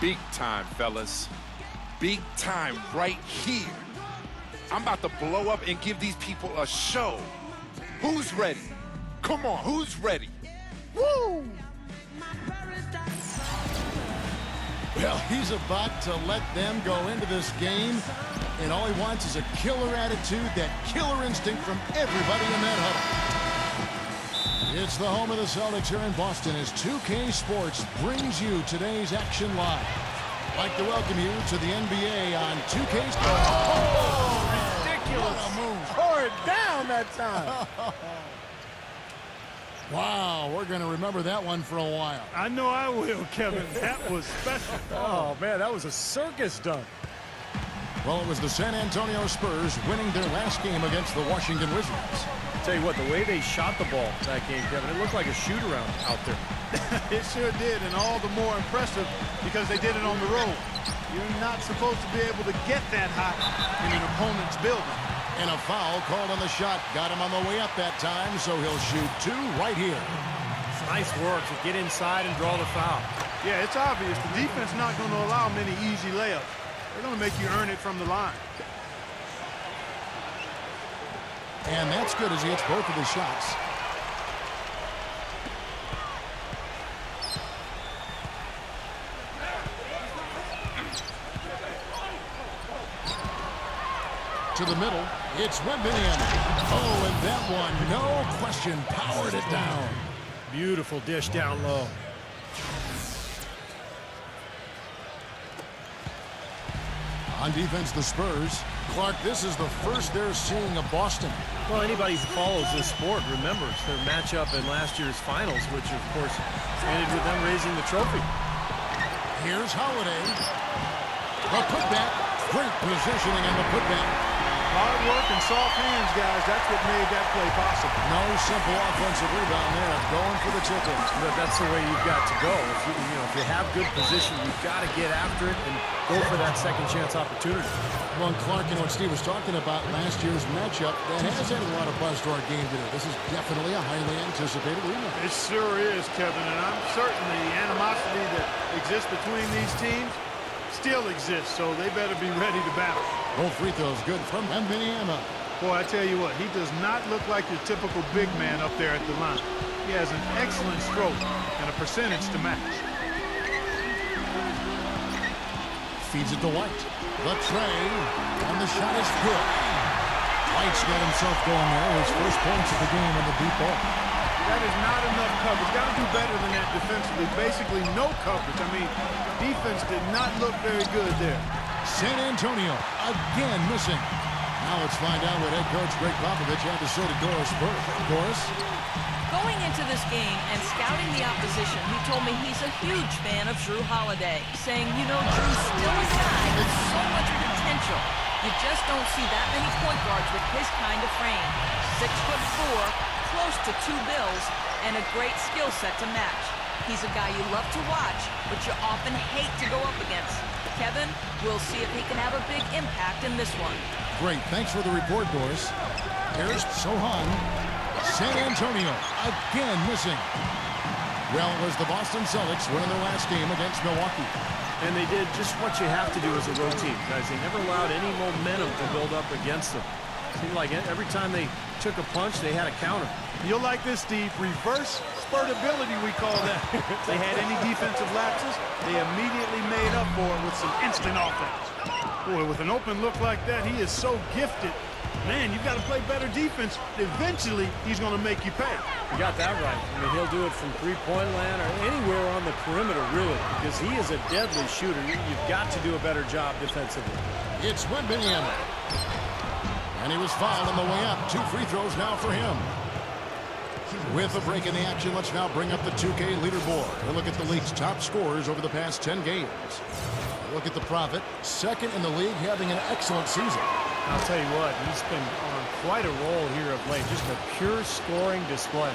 Big time, fellas. Big time right here. I'm about to blow up and give these people a show. Who's ready? Come on, who's ready? Woo! Well, he's about to let them go into this game, and all he wants is a killer attitude, that killer instinct from everybody in that huddle. It's the home of the Celtics here in Boston as 2K Sports brings you today's action live. I'd like to welcome you to the NBA on 2K Sports. Oh, ridiculous. What a move. Tore it down that time. Wow, we're going to remember that one for a while. I know I will, Kevin. That was special. Oh, man, that was a circus dunk. Well, it was the San Antonio Spurs winning their last game against the Washington Wizards. Tell you what, the way they shot the ball that game, Kevin, it looked like a shoot-around out there. It sure did, and all the more impressive because they did it on the road. You're not supposed to be able to get that hot in an opponent's building. And a foul called on the shot. Got him on the way up that time, so he'll shoot two right here. It's nice work to get inside and draw the foul. Yeah, it's obvious. The defense not going to allow many easy layups. They're going to make you earn it from the line. And that's good as he hits both of his shots. To the middle, it's Medevenx. Oh, and that one, no question, powered it down. Beautiful dish down low. On defense, the Spurs. Clark, this is the first they're seeing of Boston. Well, anybody who follows this sport remembers their matchup in last year's finals, which, of course, ended with them raising the trophy. Here's Holiday. The putback. Great positioning on the putback. Hard work and soft hands, guys. That's what made that play possible. No simple offensive rebound there. Going for the tip-ins. But that's the way you've got to go. If you have good position, you've got to get after it and go for that second chance opportunity. Well, Clark, you know what Steve was talking about last year's matchup. That has added a lot of buzz to our game today. This is definitely a highly anticipated rematch. It sure is, Kevin, and I'm certain the animosity that exists between these teams still exists, so they better be ready to battle. Both free throws good from Medevenx. Boy, I tell you what, he does not look like your typical big man up there at the line. He has an excellent stroke and a percentage to match. Feeds it to White. The tray, and the shot is good. White's got himself going there. His first points of the game on the deep ball. That is not enough coverage. Got to do better than that defensively. Basically no coverage. I mean, defense did not look very good there. San Antonio again missing. Now let's find out what head coach Greg Popovich had to say to Doris Burke. Doris? Going into this game and scouting the opposition, he told me he's a huge fan of Jrue Holiday, saying, you know, Drew's still a guy with so much potential. You just don't see that many point guards with his kind of frame. 6'4", close to 2 bills, and a great skill set to match. He's a guy you love to watch, but you often hate to go up against. Kevin, we'll see if he can have a big impact in this one. Great. Thanks for the report, Doris. Here's Sohan. San Antonio again missing. Well, it was the Boston Celtics winning their last game against Milwaukee. And they did just what you have to do as a road team, guys. They never allowed any momentum to build up against them. Seemed like every time they took a punch, they had a counter. You'll like this, Steve. Reverse spurtability, we call that. If they had any defensive lapses, they immediately made up for it with some instant offense. Boy, with an open look like that, he is so gifted. Man, you've got to play better defense. Eventually, he's going to make you pay. You got that right. I mean, he'll do it from three-point land or anywhere on the perimeter, really, because he is a deadly shooter. You've got to do a better job defensively. It's Medevenx. And he was fouled on the way up. 2 free throws now for him. With a break in the action, let's now bring up the 2K leaderboard. We'll look at the league's top scorers over the past 10 games. Look at the Prophet, second in the league, having an excellent season. I'll tell you what, he's been on quite a roll here of late. Just a pure scoring display.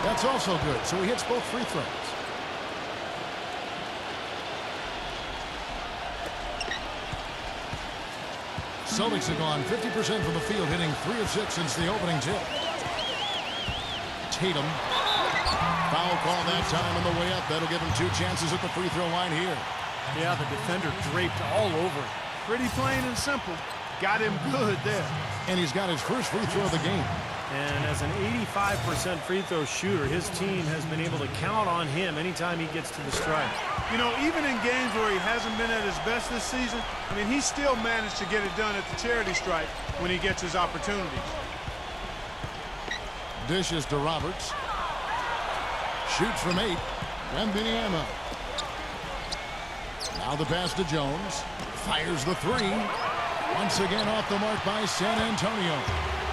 That's also good, so he hits both free throws. Celtics have gone 50% from the field, hitting 3 of 6 since the opening tip. Tatum Foul call that time on the way up. That'll give him 2 chances at the free throw line here. Yeah, the defender draped all over it. Pretty plain and simple. Got him good there. And he's got his first free throw of the game. And as an 85% free throw shooter, his team has been able to count on him anytime he gets to the stripe. You know, even in games where he hasn't been at his best this season, I mean, he still managed to get it done at the charity stripe when he gets his opportunities. Dishes to Roberts. Shoots from 8. Wembanyama. Now the pass to Jones. Fires the 3. Once again off the mark by San Antonio.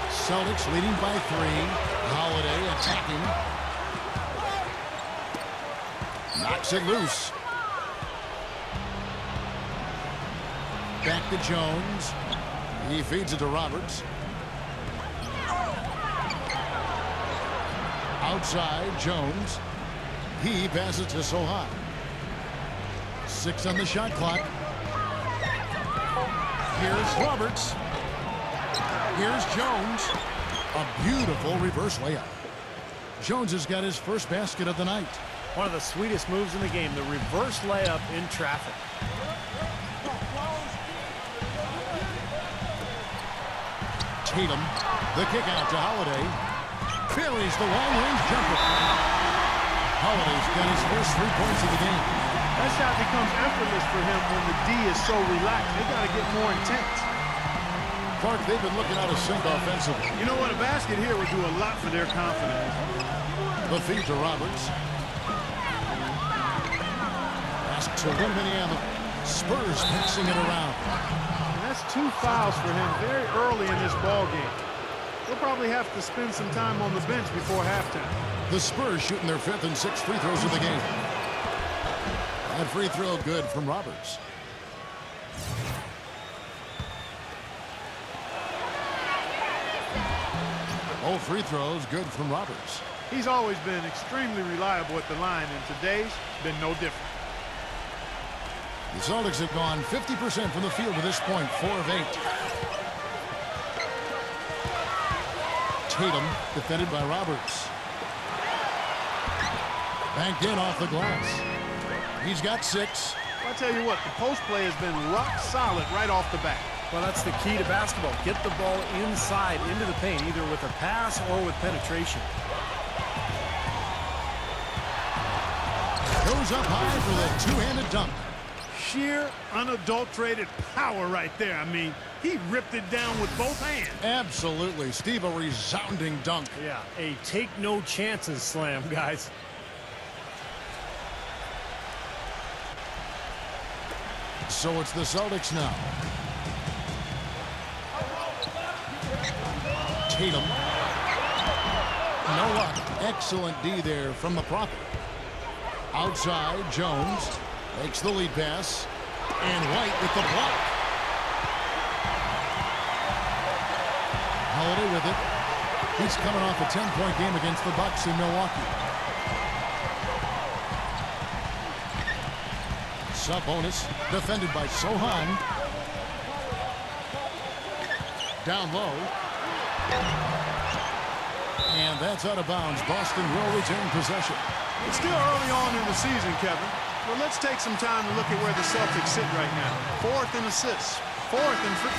Celtics leading by 3. Holiday attacking. Knocks it loose. Back to Jones. He feeds it to Roberts. Outside, Jones. He passes to Sohan. 6 on the shot clock. Here's Roberts. Here's Jones. A beautiful reverse layup. Jones has got his first basket of the night. One of the sweetest moves in the game, the reverse layup in traffic. Tatum, the kick out to Holiday. Buries the long-range jumper. Holiday's got his first 3 points of the game. That shot becomes effortless for him when the D is so relaxed. They got to get more intense. Clark, they've been looking out of sync offensively. You know what? A basket here would do a lot for their confidence. The feed to Roberts. Pass to Wembanyama. Spurs passing it around. And that's 2 fouls for him very early in this ball game. They'll probably have to spend some time on the bench before halftime. The Spurs shooting their 5th and 6th free throws of the game. That free throw good from Roberts. All free throws good from Roberts. He's always been extremely reliable at the line, and today's been no different. The Celtics have gone 50% from the field to this point, 4 of 8. Tatum defended by Roberts. Banked in off the glass. He's got 6. I'll tell you what, the post play has been rock solid right off the bat. Well, that's the key to basketball. Get the ball inside into the paint, either with a pass or with penetration. Goes up high for the 2-handed dunk. Sheer, unadulterated power right there. I mean, he ripped it down with both hands. Absolutely. Steve, a resounding dunk. Yeah, a take no chances slam, guys. So it's the Celtics now. Tatum. No luck. Excellent D there from the Prophet. Outside, Jones makes the lead pass. And White with the block. Holiday with it. He's coming off a 10-point game against the Bucks in Milwaukee. Sabonis defended by Sohan. Down low. And that's out of bounds. Boston will return possession. It's still early on in the season, Kevin. Well, let's take some time to look at where the Celtics sit right now. 4th in assists. 4th in free.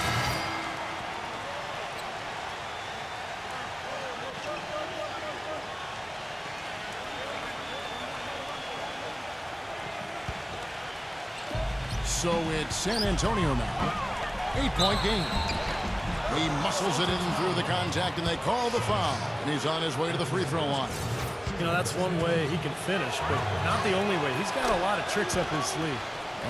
So it's San Antonio now. 8-point game. He muscles it in through the contact, and they call the foul. And he's on his way to the free throw line. You know, that's one way he can finish, but not the only way. He's got a lot of tricks up his sleeve.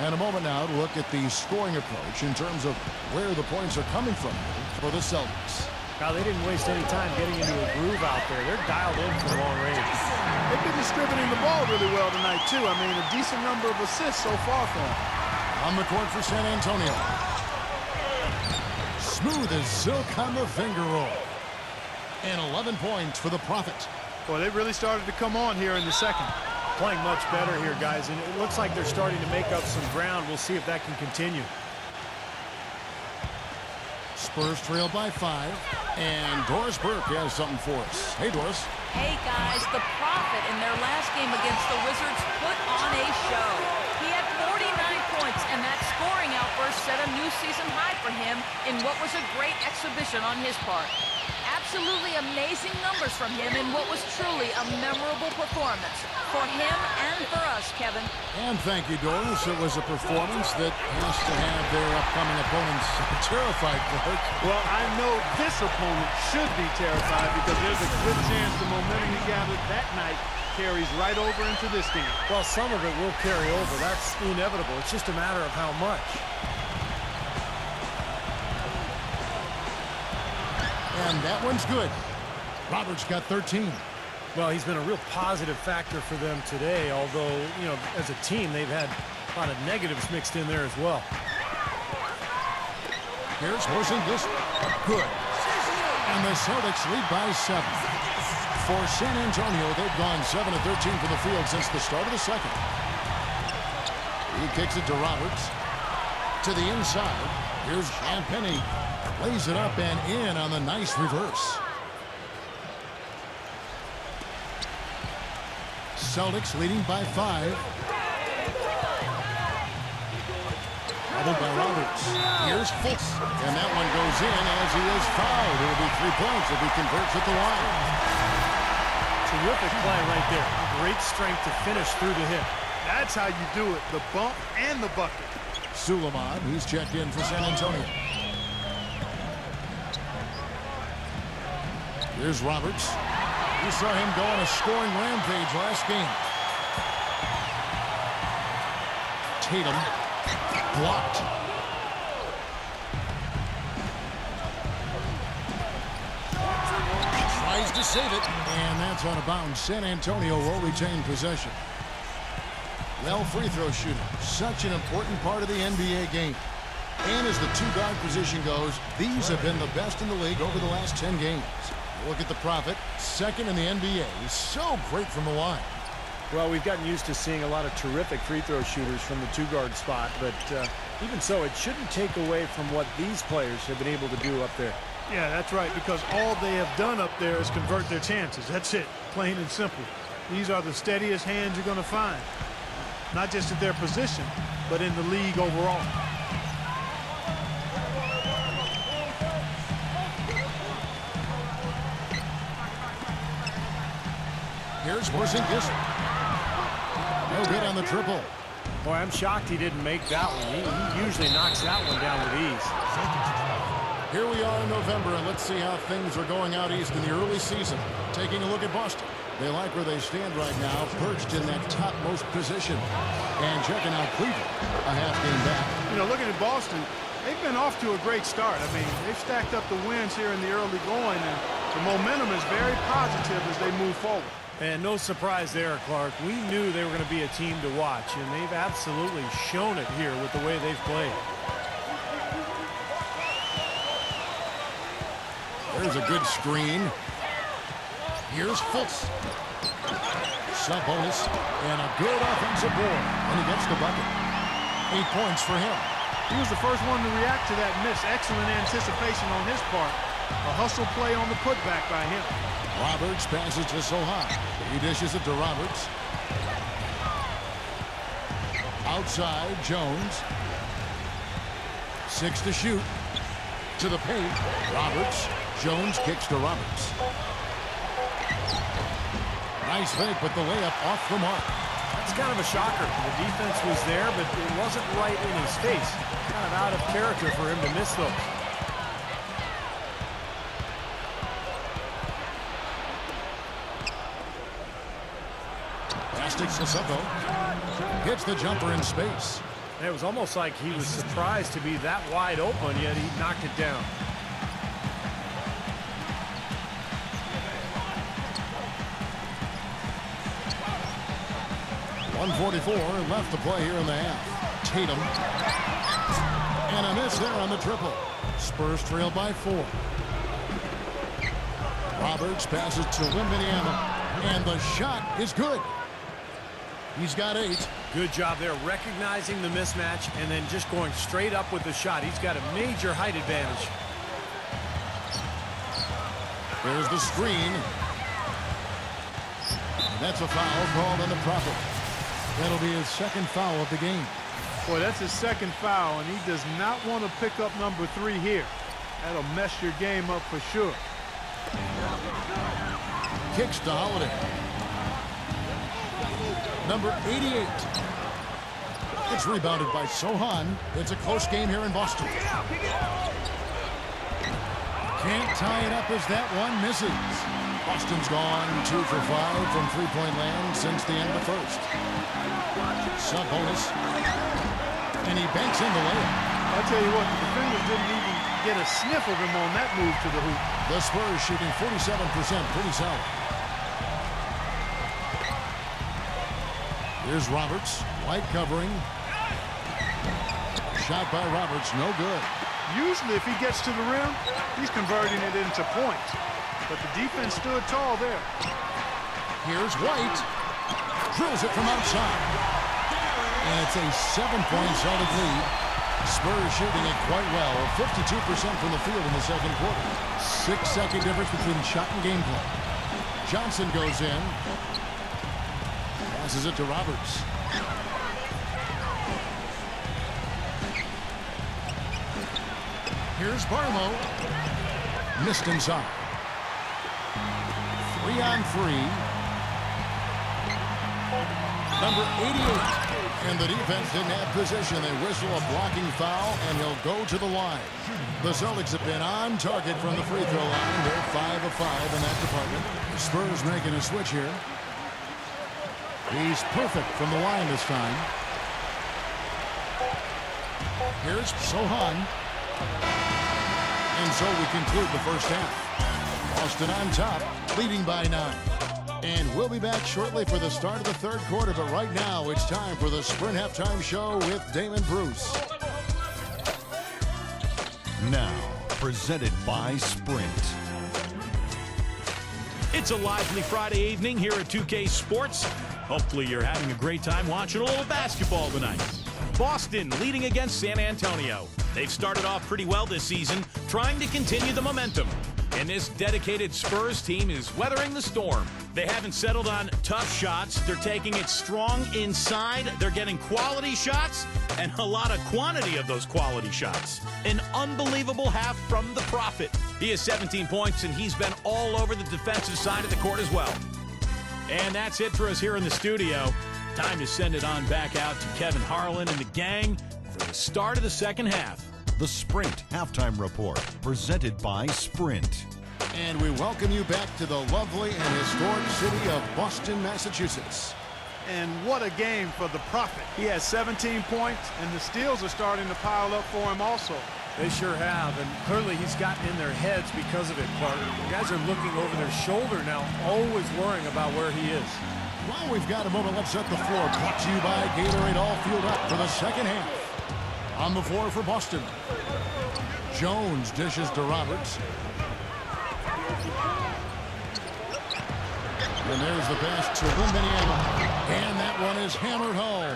And a moment now to look at the scoring approach in terms of where the points are coming from for the Celtics. Now, they didn't waste any time getting into a groove out there. They're dialed in for long range. They've been distributing the ball really well tonight, too. I mean, a decent number of assists so far for them. On the court for San Antonio. Smooth as silk on the finger roll. And 11 points for the Prophet. Well, they really started to come on here in the second. Playing much better here, guys, and it looks like they're starting to make up some ground. We'll see if that can continue. Spurs trail by 5, and Doris Burke has something for us. Hey, Doris. Hey, guys, the Prophet in their last game against the Wizards put on a show. He had 49 points, and that scoring outburst set a new season high for him in what was a great exhibition on his part. Absolutely amazing numbers from him in what was truly a memorable performance for him and for us, Kevin. And thank you, Doris. It was a performance that has to have their upcoming opponents terrified, Clark. Well, I know this opponent should be terrified because there's a good chance the momentum he gathered that night carries right over into this game. Well, some of it will carry over. That's inevitable. It's just a matter of how much. And that one's good. Roberts got 13. Well, he's been a real positive factor for them today, although, you know, as a team, they've had a lot of negatives mixed in there as well. Here's Porzingis. Good. And the Celtics lead by 7. For San Antonio, they've gone 7 of 13 from the field since the start of the second. He kicks it to Roberts. To the inside. Here's Champagny. Lays it up and in on the nice reverse. Celtics leading by 5. Doubled by Roberts. Here's Fultz. And that one goes in as he is fouled. It'll be 3 points if he converts at the line. Terrific play right there. Great strength to finish through the hit. That's how you do it, the bump and the bucket. Suleiman, who's checked in for San Antonio. Here's Roberts. We saw him go on a scoring rampage last game. Tatum. Blocked. Tries to save it. And that's out of bounds. San Antonio will retain possession. Well, free throw shooting. Such an important part of the NBA game. And as the two-guard position goes, these have been the best in the league over the last 10 games. Look at the Prophet, second in the NBA. He's so great from the line. Well, we've gotten used to seeing a lot of terrific free throw shooters from the two-guard spot, but even so, it shouldn't take away from what these players have been able to do up there. Yeah, that's right, because all they have done up there is convert their chances. That's it, plain and simple. These are the steadiest hands you're going to find, not just at their position, but in the league overall. Here's Porzingis. No good on the triple. Boy, I'm shocked he didn't make that one. He usually knocks that one down with ease. Here we are in November, and let's see how things are going out east in the early season. Taking a look at Boston. They like where they stand right now, perched in that topmost position. And checking out Cleveland, a half game back. You know, looking at Boston, they've been off to a great start. I mean, they've stacked up the wins here in the early going, and the momentum is very positive as they move forward. And no surprise there, Clark. We knew they were going to be a team to watch, and they've absolutely shown it here with the way they've played. There's a good screen. Here's Fultz. Sabonis, and a good offensive board, and he gets the bucket. 8 points for him. He was the first one to react to that miss. Excellent anticipation on his part. A hustle play on the putback by him. Roberts passes to Sohan. He dishes it to Roberts. Outside, Jones. 6 to shoot. To the paint. Roberts. Jones kicks to Roberts. Nice fake, but the layup off the mark. That's kind of a shocker. The defense was there, but it wasn't right in his face. Kind of out of character for him to miss those. Sissoko hits the jumper in space. It was almost like he was surprised to be that wide open, yet he knocked it down. .144 left to play here in the half. Tatum. And a miss there on the triple. Spurs trail by 4. Roberts passes to Wembanyama. And the shot is good. He's got 8. Good job there recognizing the mismatch and then just going straight up with the shot. He's got a major height advantage. There's the screen. And that's a foul called on the Prophet. That'll be his second foul of the game. Boy, that's his second foul, and he does not want to pick up number 3 here. That'll mess your game up for sure. Kicks to Holiday. Number 88. It's rebounded by Sohan. It's a close game here in Boston. Can't tie it up as that one misses. Boston's gone 2 for 5 from three-point land since the end of the first. Sub-bonus. And he banks in the layup. I'll tell you what, the defenders didn't even get a sniff of him on that move to the hoop. The Spurs shooting 47%, pretty solid. Here's Roberts, white covering. Shot by Roberts, no good. Usually if he gets to the rim, he's converting it into points. But the defense stood tall there. Here's White. Drills it from outside. And it's a 7-point solid lead. Spurs shooting it quite well. 52% from the field in the second quarter. 6-second difference between shot and gameplay. Johnson goes in. Passes it to Roberts. Here's Barlow. Missed inside. 3-on-3. Number 88. And the defense didn't have position. They whistle a blocking foul, and he'll go to the line. The Celtics have been on target from the free throw line. They're 5 of 5 in that department. The Spurs making a switch here. He's perfect from the line this time. Here's Sohan. And so we conclude the first half. Boston on top, leading by 9. And we'll be back shortly for the start of the third quarter. But right now, it's time for the Sprint Halftime Show with Damon Bruce. Now, presented by Sprint. It's a lively Friday evening here at 2K Sports. Hopefully you're having a great time watching a little basketball tonight. Boston leading against San Antonio. They've started off pretty well this season, trying to continue the momentum. And this dedicated Spurs team is weathering the storm. They haven't settled on tough shots. They're taking it strong inside. They're getting quality shots and a lot of quantity of those quality shots. An unbelievable half from the Prophet. He has 17 points, and he's been all over the defensive side of the court as well. And that's it for us here in the studio. Time to send it on back out to Kevin Harlan and the gang for the start of the second half. The Sprint Halftime Report, presented by Sprint. And we welcome you back to the lovely and historic city of Boston, Massachusetts. And what a game for the Prophet. He has 17 points, and the steals are starting to pile up for him also. They sure have, and clearly he's gotten in their heads because of it, Clark. The guys are looking over their shoulder now, always worrying about where he is. While we've got a moment, let's set the floor. Brought to you by Gatorade All Fueled Up for the second half. On the floor for Boston. Jones dishes to Roberts. And there's the pass to Wembanyama. And that one is hammered home.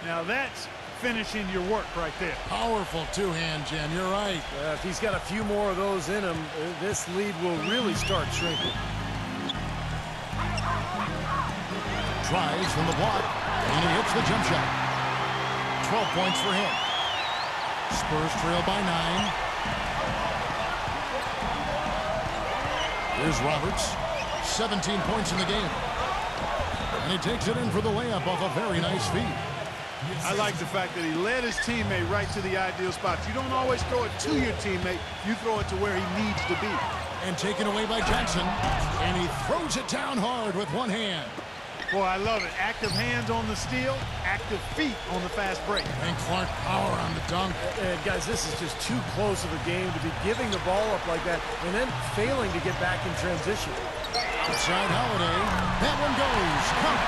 Now that's finishing your work right there. Powerful two-hand, Jen. You're right. If he's got a few more of those in him, this lead will really start shrinking. Tries from the block. And he hits the jump shot. 12 points for him. Spurs trail by 9. Here's Roberts. 17 points in the game. And he takes it in for the layup off a very nice feed. I like the fact that he led his teammate right to the ideal spot. You don't always throw it to your teammate. You throw it to where he needs to be. And taken away by Johnson. And he throws it down hard with one hand. Boy, I love it. Active hands on the steal, active feet on the fast break. And Clark power on the dunk. Guys, this is just too close of a game to be giving the ball up like that and then failing to get back in transition. Outside Holiday. That one goes. Count.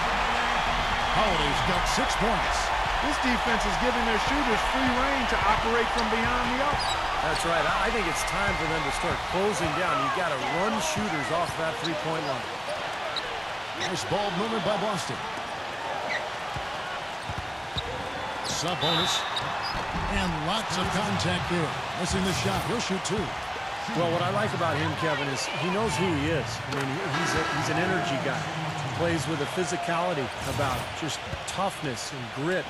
Holiday's got 6 points. This defense is giving their shooters free reign to operate from beyond the arc. That's right. I think it's time for them to start closing down. You've got to run shooters off that three-point line. Nice ball movement by Boston. Sub-bonus. And lots of contact there. Missing the shot. He'll shoot 2. Well, what I like about him, Kevin, is he knows who he is. I mean, he's an energy guy. plays with a physicality about it, just toughness and grit.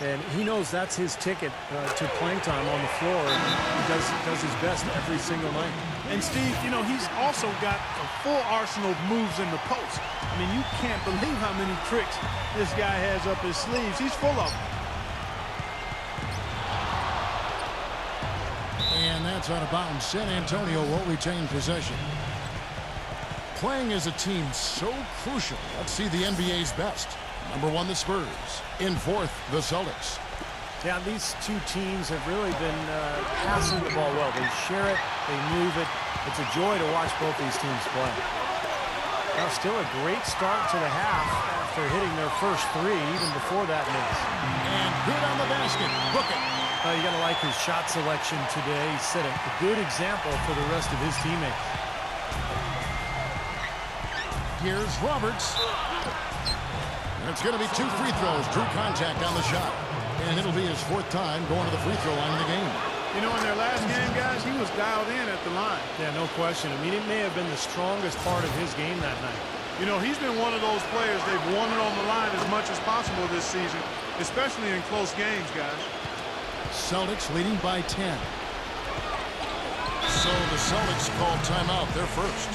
And he knows that's his ticket to playing time on the floor, and he does his best every single night. And Steve, you know, he's also got a full arsenal of moves in the post. I mean, you can't believe how many tricks this guy has up his sleeves. He's full of them. And that's out of bounds. San Antonio will retain possession. Playing as a team so crucial. Let's see the NBA's best. Number 1, the Spurs. In 4th, the Celtics. Yeah, these two teams have really been passing the ball well. They share it, they move it. It's a joy to watch both these teams play. Now, still a great start to the half after hitting their first 3, even before that miss. And good on the basket. Book it. You got to like his shot selection today. He set a good example for the rest of his teammates. Here's Roberts. And it's going to be 2 free throws. Drew contact on the shot. And it'll be his 4th time going to the free throw line in the game. You know, in their last game, guys, he was dialed in at the line. Yeah, no question. I mean, it may have been the strongest part of his game that night. You know, he's been one of those players they've wanted on the line as much as possible this season, especially in close games, guys. Celtics leading by 10. So the Celtics call timeout. They're first.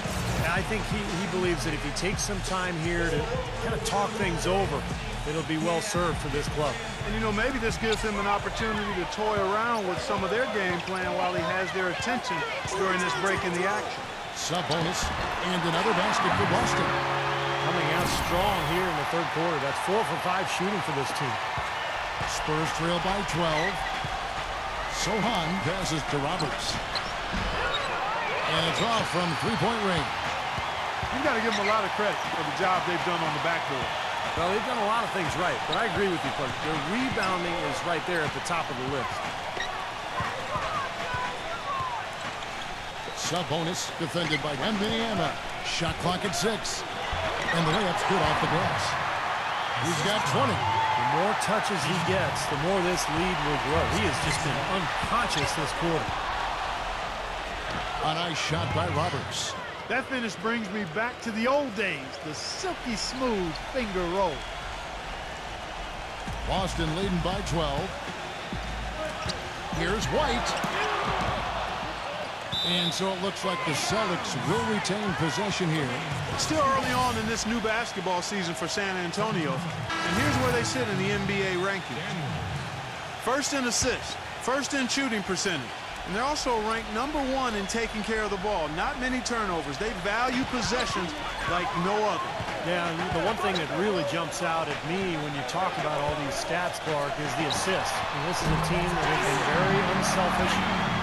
And I think he believes that if he takes some time here to kind of talk things over, it'll be well served for this club. And, you know, maybe this gives him an opportunity to toy around with some of their game plan while he has their attention during this break in the action. Sub-bonus and another basket for Boston. Coming out strong here in the 3rd quarter. That's 4 for 5 shooting for this team. Spurs trail by 12. Sohan passes to Roberts. And it's off from 3-point range. You've got to give them a lot of credit for the job they've done on the backboard. Well, they've done a lot of things right, but I agree with you, Clark. Their rebounding is right there at the top of the list. Sub-bonus defended by Wembanyama. Shot clock at 6. And the layup's good off the glass. He's got 20. The more touches he gets, the more this lead will grow. He has just been unconscious this quarter. A nice shot by Roberts. That finish brings me back to the old days, the silky smooth finger roll. Boston leading by 12. Here's White. And so it looks like the Celtics will retain possession here. Still early on in this new basketball season for San Antonio. And here's where they sit in the NBA rankings. First in assists, first in shooting percentage. And they're also ranked number 1 in taking care of the ball. Not many turnovers. They value possessions like no other. Yeah, the one thing that really jumps out at me when you talk about all these stats, Clark, is the assists. And this is a team that has been very unselfish.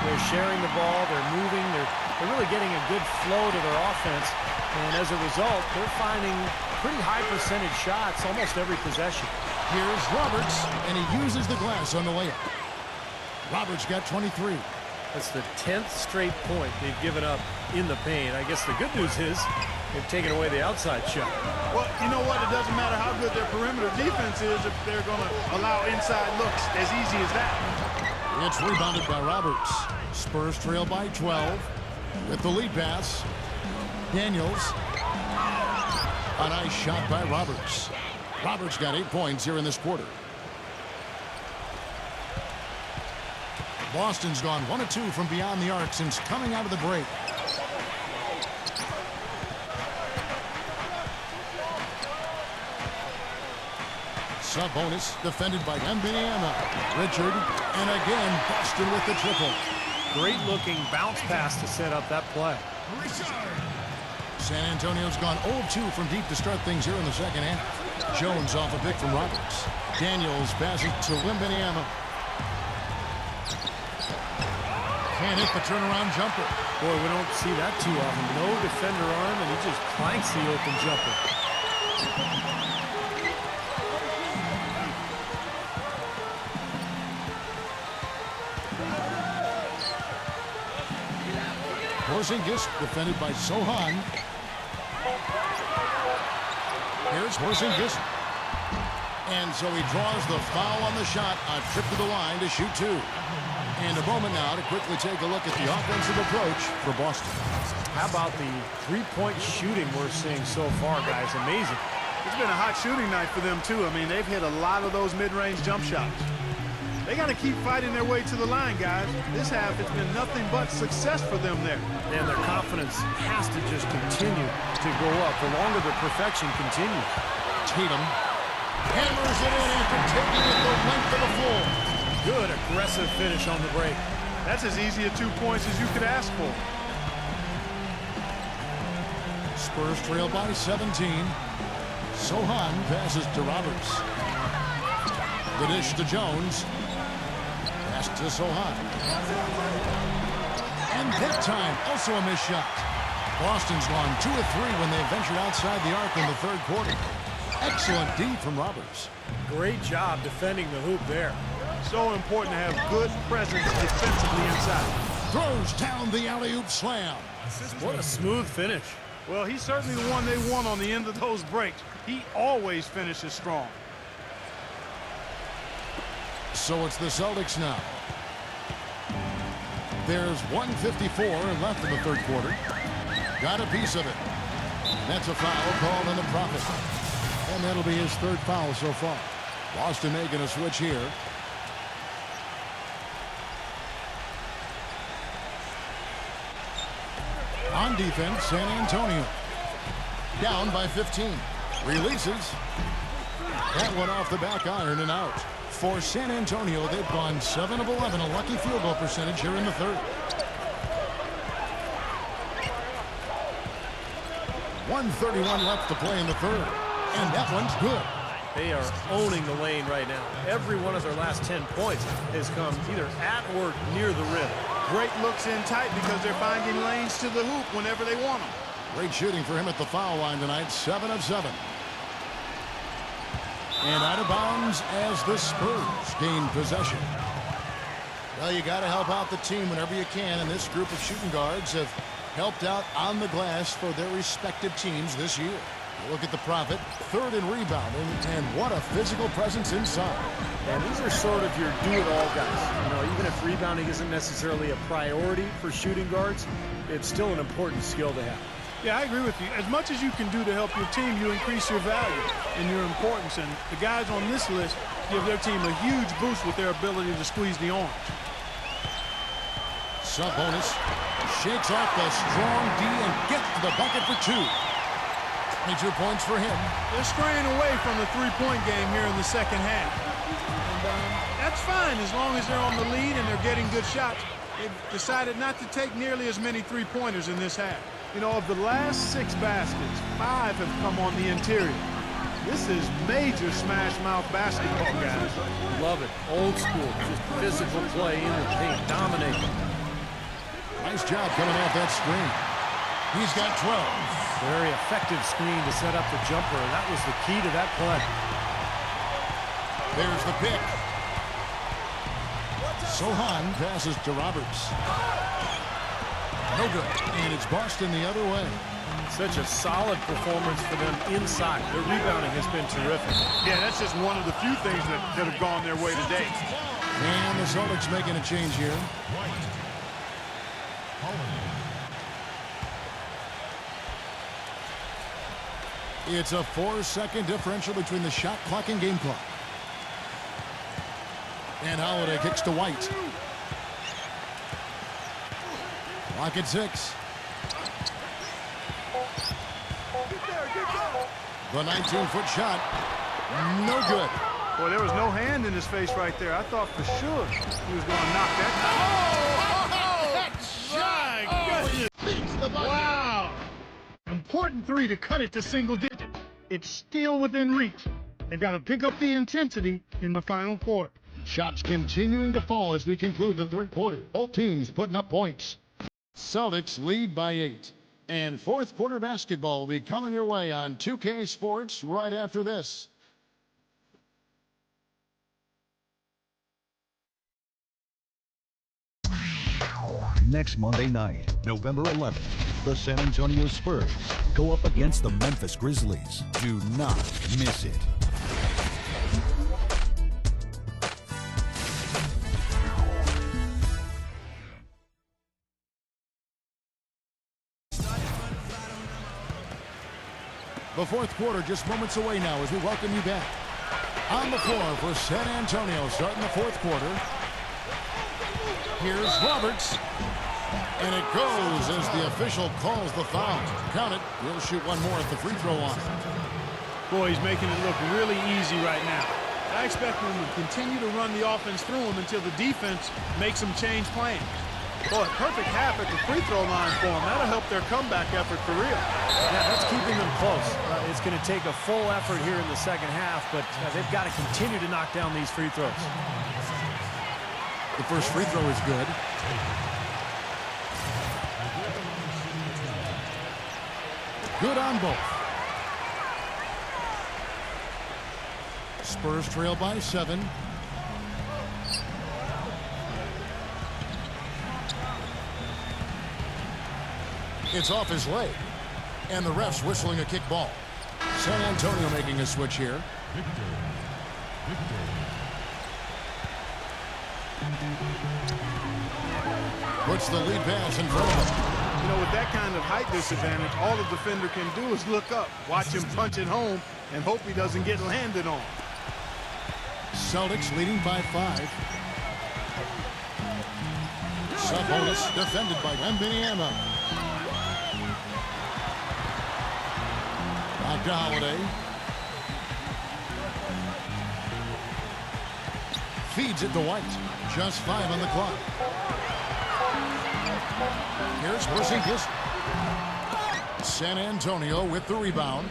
They're sharing the ball, they're moving, they're really getting a good flow to their offense. And as a result, they're finding pretty high percentage shots almost every possession. Here's Roberts, and he uses the glass on the layup. Roberts got 23. That's the 10th straight point they've given up in the paint. I guess the good news is they've taken away the outside shot. Well, you know what? It doesn't matter how good their perimeter defense is if they're going to allow inside looks as easy as that. It's rebounded by Roberts. Spurs trail by 12 with the lead pass. Daniels. A nice shot by Roberts. Roberts got 8 points here in this quarter. Boston's gone 1 of 2 from beyond the arc since coming out of the break. Sub-bonus defended by Wembanyama. Richard, and again Boston with the triple. Great looking bounce pass to set up that play. San Antonio's gone 0 of 2 from deep to start things here in the second half. Jones off a pick from Roberts. Daniels passes to Wembanyama. Can't hit the turnaround jumper. Boy, we don't see that too often. No defender on him, and he just clanks the open jumper. Porzingis defended by Sohan. Here's Porzingis. And so he draws the foul on the shot. A trip to the line to shoot 2. And a moment now to quickly take a look at the offensive approach for Boston. How about the three-point shooting we're seeing so far, guys? Amazing. It's been a hot shooting night for them, too. I mean, they've hit a lot of those mid-range jump shots. They got to keep fighting their way to the line, guys. This half, it's been nothing but success for them there. And their confidence has to just continue to go up the longer their perfection continues. Tatum hammers it in after taking it the length of the floor. Good aggressive finish on the break. That's as easy a 2 points as you could ask for. Spurs trail by 17. Sohan passes to Roberts. The dish to Jones. Pass to Sohan. And that time, also a missed shot. Boston's gone 2 of 3 when they ventured outside the arc in the third quarter. Excellent D from Roberts. Great job defending the hoop there. So important to have good presence defensively inside. Throws down the alley-oop slam. What a smooth finish. Well, he's certainly the one they want on the end of those breaks. He always finishes strong. So it's the Celtics now. There's 1:54 left in the third quarter. Got a piece of it. That's a foul called on the Prophet. And that'll be his third foul so far. Boston making a switch here. On defense, San Antonio. Down by 15. Releases. That one off the back iron and out. For San Antonio, they've gone 7 of 11, a lucky field goal percentage here in the third. 1:31 left to play in the third. And that one's good. They are owning the lane right now. Every one of their last 10 points has come either at or near the rim. Great looks in tight because they're finding lanes to the hoop whenever they want them. Great shooting for him at the foul line tonight, 7 of 7. And out of bounds as the Spurs gain possession. Well, you got to help out the team whenever you can, and this group of shooting guards have helped out on the glass for their respective teams this year. Look at the Prophet, third in rebounding, and what a physical presence inside. And these are sort of your do-it-all guys. You know, even if rebounding isn't necessarily a priority for shooting guards, it's still an important skill to have. Yeah, I agree with you. As much as you can do to help your team, you increase your value and your importance. And the guys on this list give their team a huge boost with their ability to squeeze the orange. Sabonis shakes off the strong D and gets to the bucket for 2. 22 points for him. They're straying away from the three-point game here in the second half. And that's fine as long as they're on the lead and they're getting good shots. They've decided not to take nearly as many three-pointers in this half. You know, of the last 6 baskets, 5 have come on the interior. This is major smash-mouth basketball, guys. Love it. Old school. Just physical play in the paint. Dominating. Nice job coming off that screen. He's got 12. Very effective screen to set up the jumper. That was the key to that play. There's the pick. Sohan passes to Roberts. No good. And it's Boston the other way. Such a solid performance for them inside. Their rebounding has been terrific. Yeah, that's just one of the few things that have gone their way today. And the Celtics making a change here. It's a 4-second differential between the shot clock and game clock. And Holiday kicks to White. Clock at 6. The 19-foot shot, no good. Boy, there was no hand in his face right there. I thought for sure he was going to knock that. Wow! Important 3 to cut it to single digits. It's still within reach. They've got to pick up the intensity in the final quarter. Shots continuing to fall as we conclude the third quarter. Both teams putting up points. Celtics lead by 8. And fourth quarter basketball will be coming your way on 2K Sports right after this. Next Monday night, November 11th, the San Antonio Spurs go up against the Memphis Grizzlies. Do not miss it. The fourth quarter just moments away now as we welcome you back. On the floor for San Antonio starting the fourth quarter. Here's Roberts. And it goes as the official calls the foul. Count it. He'll shoot one more at the free throw line. Boy, he's making it look really easy right now. I expect him to continue to run the offense through him until the defense makes him change plans. Boy, perfect half at the free throw line for him. That'll help their comeback effort for real. Yeah, that's keeping them close. It's going to take a full effort here in the second half, but they've got to continue to knock down these free throws. The first free throw is good. Good on both. Spurs trail by 7. It's off his leg. And the ref's whistling a kick ball. San Antonio making a switch here. Puts the lead pass in front of him. You know, with that kind of height disadvantage, all the defender can do is look up, watch him punch it home, and hope he doesn't get landed on. Celtics leading by 5. Sabonis defended by Wembanyama. Back to Holiday. Feeds it to White. Just 5 on the clock. Here's Porzingis. San Antonio with the rebound.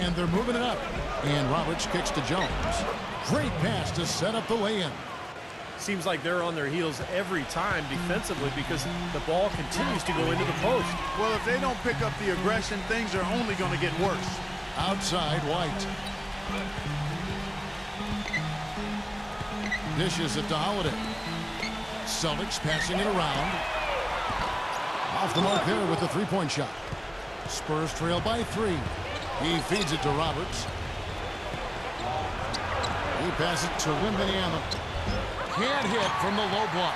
And they're moving it up. And Roberts kicks to Jones. Great pass to set up the lay-in. Seems like they're on their heels every time defensively because the ball continues to go into the post. Well, if they don't pick up the aggression, things are only going to get worse. Outside, White. Dishes it to Holiday. Celtics passing it around. Off the mark there with the three-point shot. Spurs trail by 3. He feeds it to Roberts. He passes it to Wembanyama. Can't hit from the low block.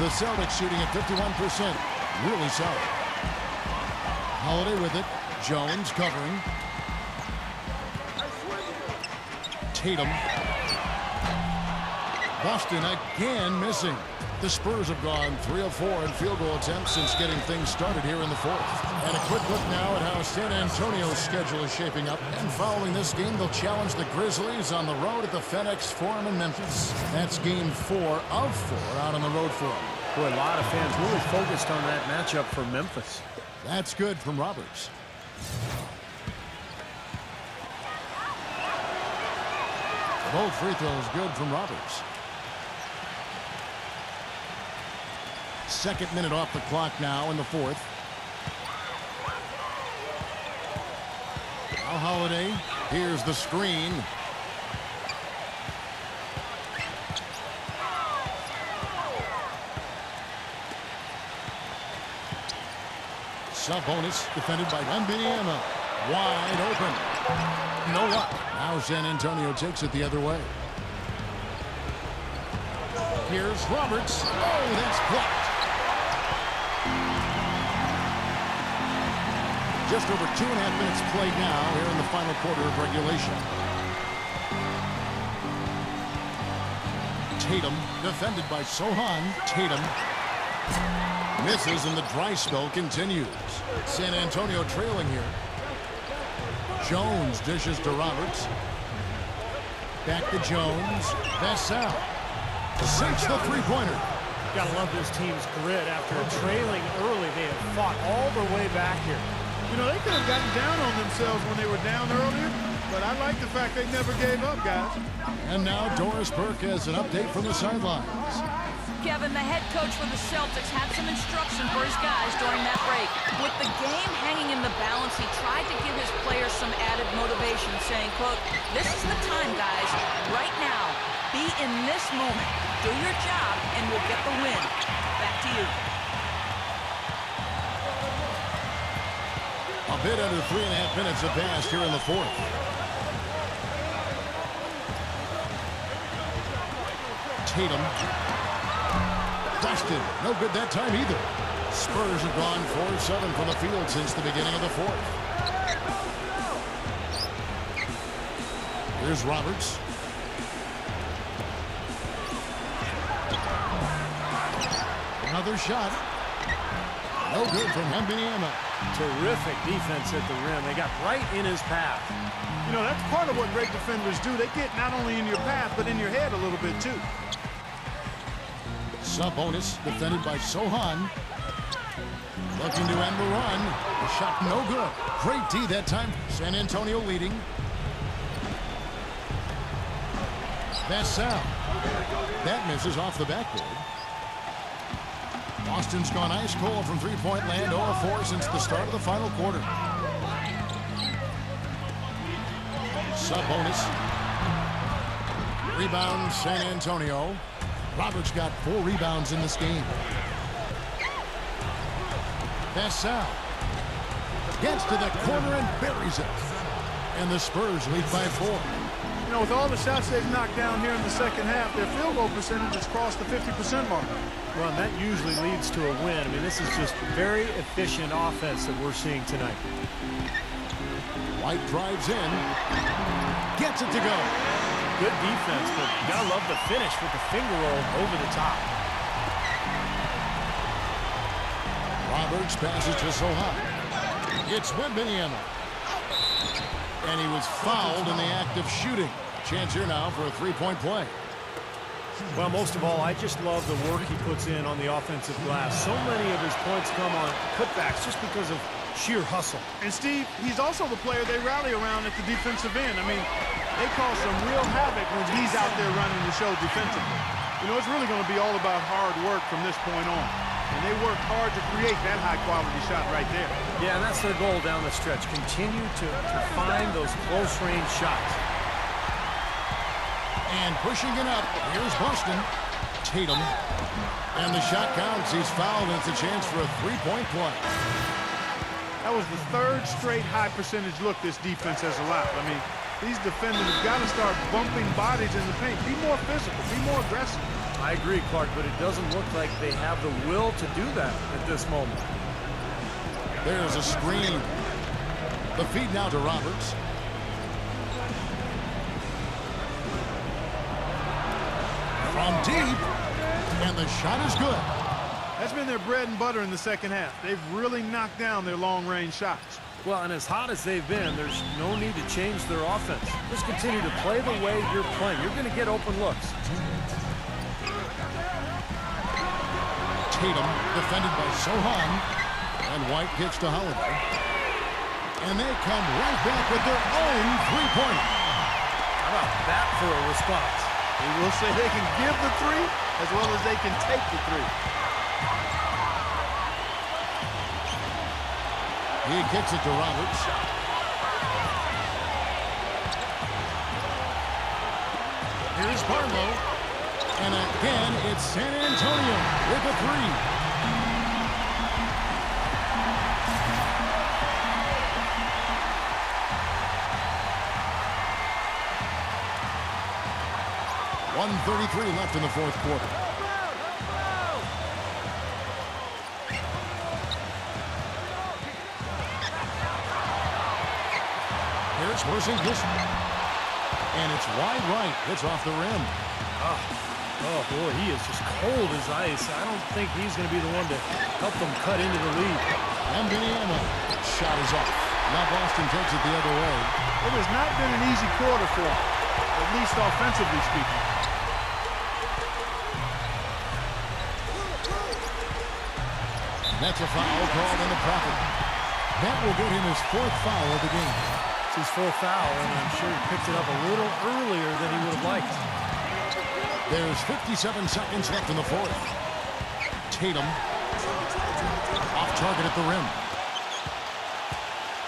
The Celtics shooting at 51%. Really solid. Holiday with it. Jones covering. Tatum. Boston again missing. The Spurs have gone 3 of 4 in field goal attempts since getting things started here in the fourth. And a quick look now at how San Antonio's schedule is shaping up. And following this game, they'll challenge the Grizzlies on the road at the FedEx Forum in Memphis. That's game 4 of 4 out on the road for them. Boy, a lot of fans really focused on that matchup for Memphis. That's good from Roberts. Both free throws good from Roberts. Second minute off the clock now in the fourth. Now Holiday. Here's the screen. Sabonis defended by Wembanyama. Wide open. No luck. Now San Antonio takes it the other way. Here's Roberts. Oh, that's blocked. Just over 2.5 minutes played now here in the final quarter of regulation. Tatum defended by Sohan. Tatum misses and the dry spell continues. San Antonio trailing here. Jones dishes to Roberts. Back to Jones. That's out. Sinks the three-pointer. Gotta love this team's grit. After trailing early, they have fought all the way back here. You know, they could have gotten down on themselves when they were down earlier, but I like the fact they never gave up, guys. And now Doris Burke has an update from the sidelines. Kevin, the head coach for the Celtics, had some instruction for his guys during that break. With the game hanging in the balance, he tried to give his players some added motivation, saying, quote, "This is the time, guys. Right now, be in this moment. Do your job, and we'll get the win." Back to you. A bit under 3.5 minutes have passed here in the fourth. Tatum. Dustin. No good that time either. Spurs have gone 4-7 from the field since the beginning of the fourth. Here's Roberts. Another shot. No good from Vanilla. Terrific defense at the rim. They got right in his path. You know, that's part of what great defenders do. They get not only in your path, but in your head a little bit, too. Sabonis defended by Sohan. Looking to end the run. The shot no good. Great D that time. San Antonio leading. Vassell. That misses off the backboard. Boston's gone ice cold from three-point land, 0-4 since the start of the final quarter. Sabonis. Rebound, San Antonio. Roberts got 4 rebounds in this game. Vassell gets to the corner and buries it. And the Spurs lead by 4. You know, with all the shots they've knocked down here in the second half, their field goal percentage has crossed the 50% mark. Well, and that usually leads to a win. I mean, this is just very efficient offense that we're seeing tonight. White drives in. Gets it to go. Good defense, but you gotta love the finish with the finger roll over the top. Roberts passes to Sohan. It's Wembanyama. And he was fouled in the act of shooting. Chance here now for a three-point play. Well, most of all, I just love the work he puts in on the offensive glass. So many of his points come on putbacks just because of sheer hustle. And Steve, he's also the player they rally around at the defensive end. I mean, they cause some real havoc when he's out there running the show defensively. You know, it's really going to be all about hard work from this point on. And they work hard to create that high-quality shot right there. Yeah, and that's their goal down the stretch. Continue to find those close-range shots. And pushing it up, here's Boston. Tatum. And the shot counts. He's fouled, and it's a chance for a three-point play. That was the 3rd straight high-percentage look this defense has allowed. I mean, these defenders have got to start bumping bodies in the paint. Be more physical. Be more aggressive. I agree, Clark, but it doesn't look like they have the will to do that at this moment. There's a screen. The feed now to Roberts. From deep. And the shot is good. That's been their bread and butter in the second half. They've really knocked down their long-range shots. Well, and as hot as they've been, there's no need to change their offense. Just continue to play the way you're playing. You're going to get open looks. Tatum defended by Sohan. And White gets to Holiday. And they come right back with their own three-pointer. How about that for a response? They will say they can give the three as well as they can take the three. He kicks it to Roberts. Here's Barlow. And again, it's San Antonio with a three. .133 left in the fourth quarter. Here's Porzingis. And it's wide right. It's off the rim. Oh, boy, he is just cold as ice. I don't think he's going to be the one to help them cut into the lead. Vanilla. Shot is off. Now Boston takes it the other way. It has not been an easy quarter for them, at least offensively speaking. That's a foul called in the pocket. That will get him his 4th foul of the game. It's his 4th foul, and I'm sure he picked it up a little earlier than he would have liked. There's 57 seconds left in the fourth. Tatum off target at the rim.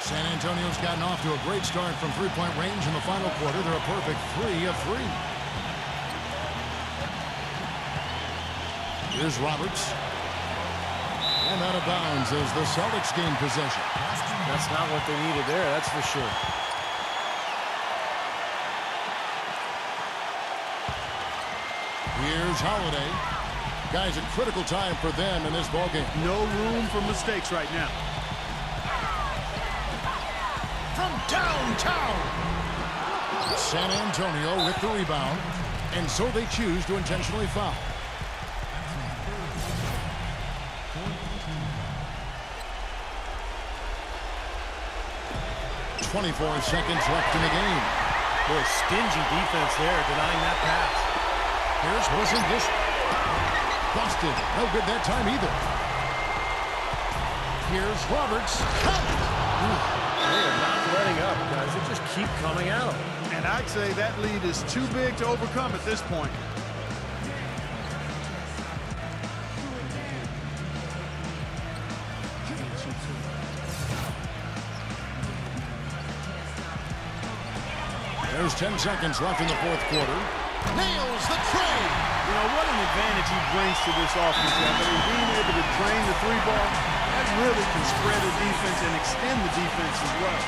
San Antonio's gotten off to a great start from three-point range in the final quarter. They're a perfect 3 of 3. Here's Roberts. And out of bounds is the Celtics gain possession. That's not what they needed there, that's for sure. Here's Holiday. Guys, a critical time for them in this ballgame. No room for mistakes right now. From downtown. San Antonio with the rebound, and so they choose to intentionally foul. 24 seconds left in the game. Boy, stingy defense there, denying that pass. Here's Porzingis. Busted. No good that time either. Here's Roberts. They are not letting up, guys. They just keep coming out. And I'd say that lead is too big to overcome at this point. There's 10 seconds left in the fourth quarter. Nails the tray. You know, what an advantage he brings to this offense. I mean, being able to drain the three ball, that really can spread the defense and extend the defense as well.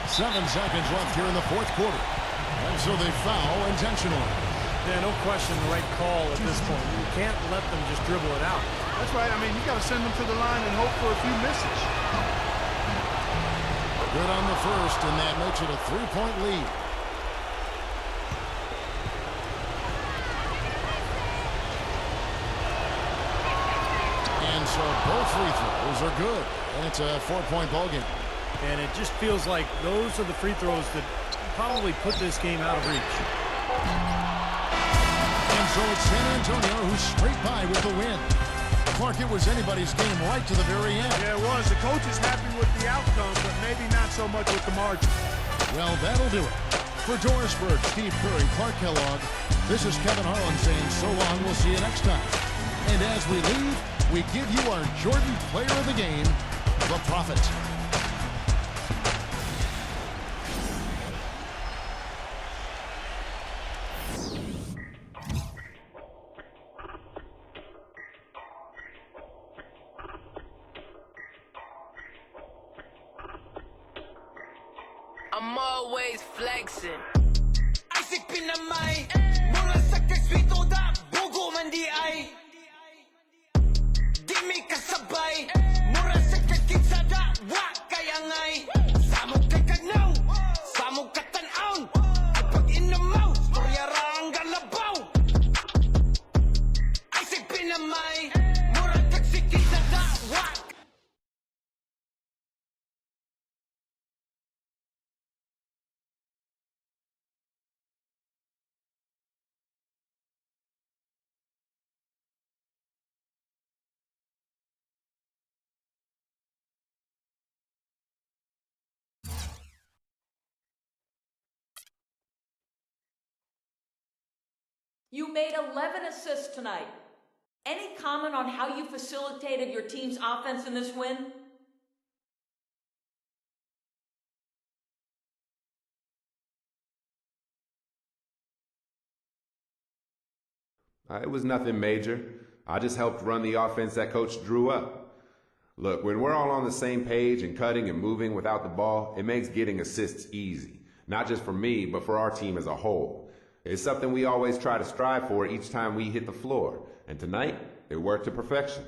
7 seconds left here in the fourth quarter. And so they foul intentionally. Yeah, no question the right call at this point. You can't let them just dribble it out. That's right. I mean, you got to send them to the line and hope for a few misses. Good on the first, and that makes it a 3-point lead. And so both free throws are good. And it's a 4-point ball game. And it just feels like those are the free throws that probably put this game out of reach. And so it's San Antonio who's straight by with the win. Clark, it was anybody's game right to the very end. Yeah, it was. The coach is happy with the outcome, but maybe not so much with the margin. Well, that'll do it. For Doris Burke, Steve Curry, Clark Kellogg, this is Kevin Harlan saying so long. We'll see you next time. And as we leave, we give you our Jordan Player of the Game, the Prophet. I'm always flexing. Isaac pinamay, mula sa kaswito da, bugo man di ay. Di mi kasabay, mura sa kakitsa da, wa kaya ngay. Samog kakagnaw, samog katanaw, pag inamaw, kuryara ang galabaw. Isaac pinamay, mura kaksikitsa da, wa. You made 11 assists tonight. Any comment on how you facilitated your team's offense in this win? It was nothing major. I just helped run the offense that Coach drew up. Look, when we're all on the same page and cutting and moving without the ball, it makes getting assists easy. Not just for me, but for our team as a whole. It's something we always try to strive for each time we hit the floor. And tonight, it worked to perfection.